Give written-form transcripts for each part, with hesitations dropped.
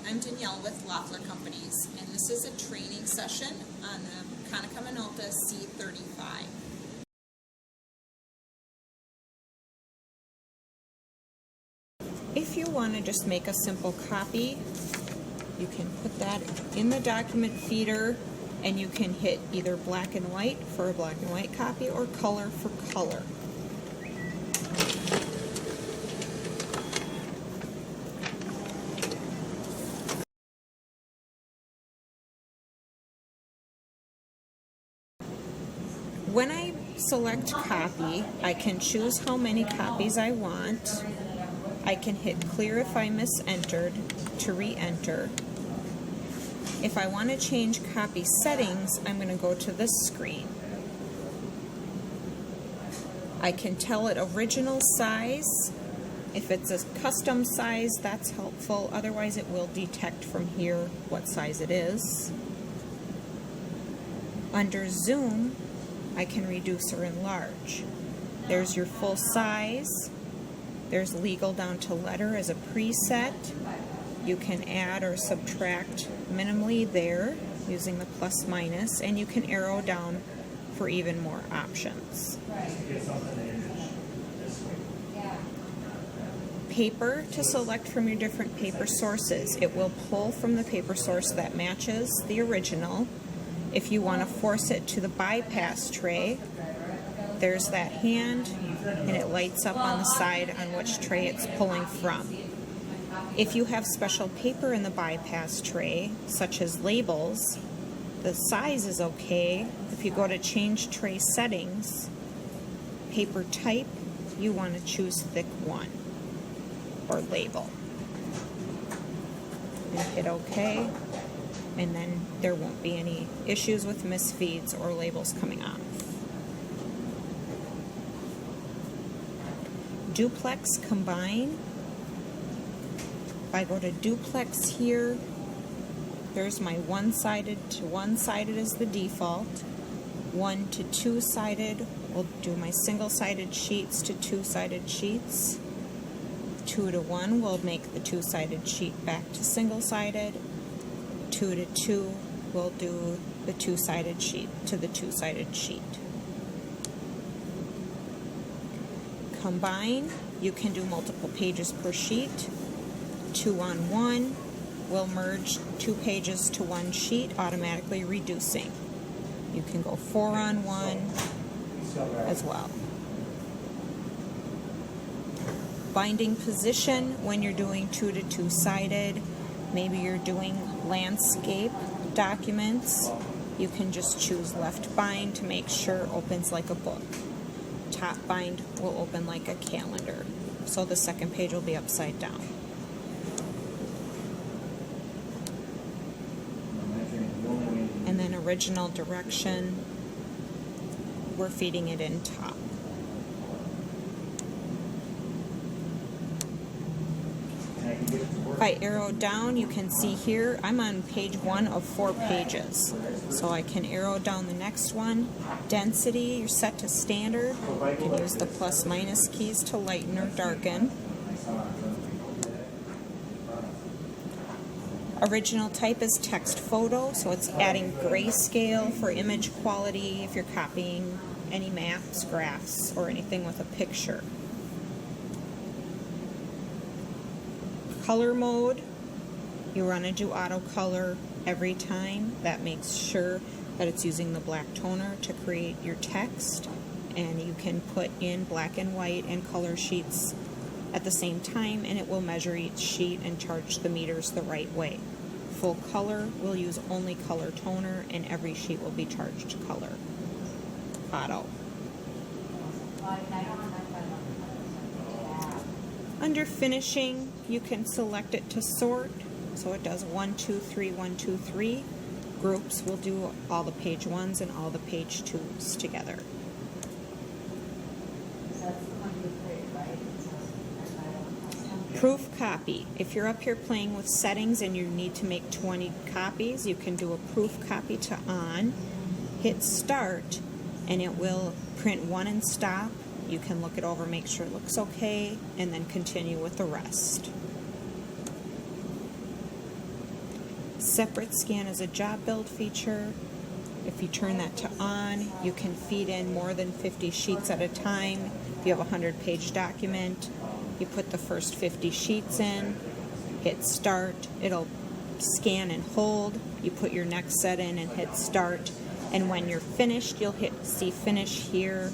I'm Danielle with Loffler Companies, and this is a training session on the Konica Minolta C35. If you want to just make a simple copy, you can put that in the document feeder, and you can hit either black and white for a black and white copy or color for color. When I select copy, I can choose how many copies I want. I can hit clear if I misentered to re-enter. If I want to change copy settings, I'm going to go to this screen. I can tell it original size. If it's a custom size, that's helpful. Otherwise, it will detect from here what size it is. Under zoom, I can reduce or enlarge. There's your full size. There's legal down to letter as a preset. You can add or subtract minimally there using the plus minus, and you can arrow down for even more options. Paper, to select from your different paper sources. It will pull from the paper source that matches the original. If you want to force it to the bypass tray, there's that hand, and it lights up on the side on which tray it's pulling from. If you have special paper in the bypass tray, such as labels, the size is okay. If you go to change tray settings, paper type, you want to choose thick 1 or label. And hit OK, and then there won't be any issues with misfeeds or labels coming off. Duplex Combine. If I go to Duplex here, there's my one-sided to one-sided as the default. 1 to 2-sided, we'll do my single-sided sheets to 2-sided sheets. 2 to 1 will make the 2-sided sheet back to single-sided. 2 to 2 will do the 2-sided sheet to the 2-sided sheet. Combine, you can do multiple pages per sheet. 2 on 1 will merge 2 pages to 1 sheet, automatically reducing. You can go 4 on 1 as well. Binding position, when you're doing 2 to 2-sided, maybe you're doing landscape documents, you can just choose left bind to make sure it opens like a book. Top bind will open like a calendar, so the second page will be upside down. And then original direction, we're feeding it in top. If I arrow down, you can see here, I'm on page 1 of 4 pages. So I can arrow down the next one. Density, you're set to standard. You can use the plus minus keys to lighten or darken. Original type is text photo, so it's adding grayscale for image quality if you're copying any maps, graphs, or anything with a picture. Color mode, you want to do auto color every time. That makes sure that it's using the black toner to create your text, and you can put in black and white and color sheets at the same time, and it will measure each sheet and charge the meters the right way. Full color will use only color toner, and every sheet will be charged color. Auto. Under finishing, you can select it to sort, so it does 1, 2, 3, 1, 2, 3. Groups will do all the page 1s and all the page 2s together. Proof copy. If you're up here playing with settings and you need to make 20 copies, you can do a proof copy to on, hit start, and it will print 1 and stop. You can look it over, make sure it looks okay, and then continue with the rest. Separate scan is a job build feature. If you turn that to on, you can feed in more than 50 sheets at a time. If you have a 100-page document, you put the first 50 sheets in, hit start, it'll scan and hold. You put your next set in and hit start. And when you're finished, you'll see finish here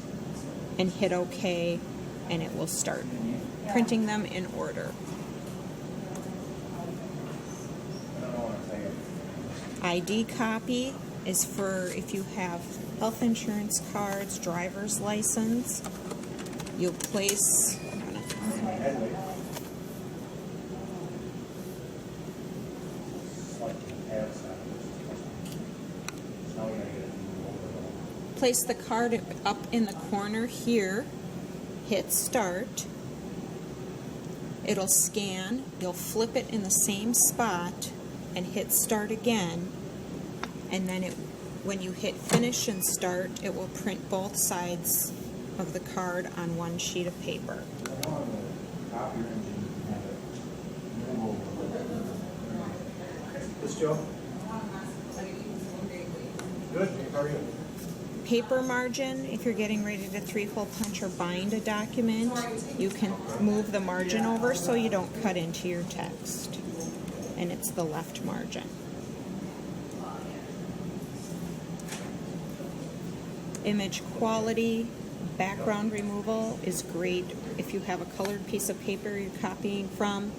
and hit OK, and it will start printing them in order. ID copy is for if you have health insurance cards, driver's license. You'll place the card up in the corner here, hit start, it'll scan, you'll flip it in the same spot and hit start again, and then when you hit finish and start, it will print both sides of the card on one sheet of paper. This Joe? Good. How are you? Paper margin, if you're getting ready to 3-hole punch or bind a document, you can move the margin over so you don't cut into your text. And it's the left margin. Image quality, background removal is great if you have a colored piece of paper you're copying from.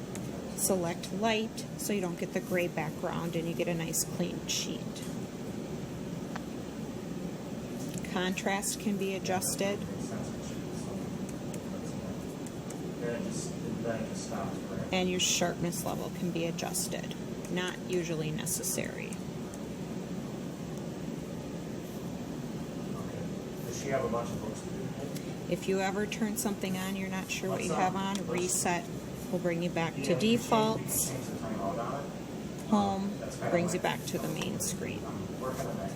Select light so you don't get the gray background and you get a nice clean sheet. Contrast can be adjusted. And your sharpness level can be adjusted. Not usually necessary. Does she have a bunch of books to do? If you ever turn something on you're not sure what you have on, reset will bring you back to defaults. Home brings you back to the main screen. I'm working on that.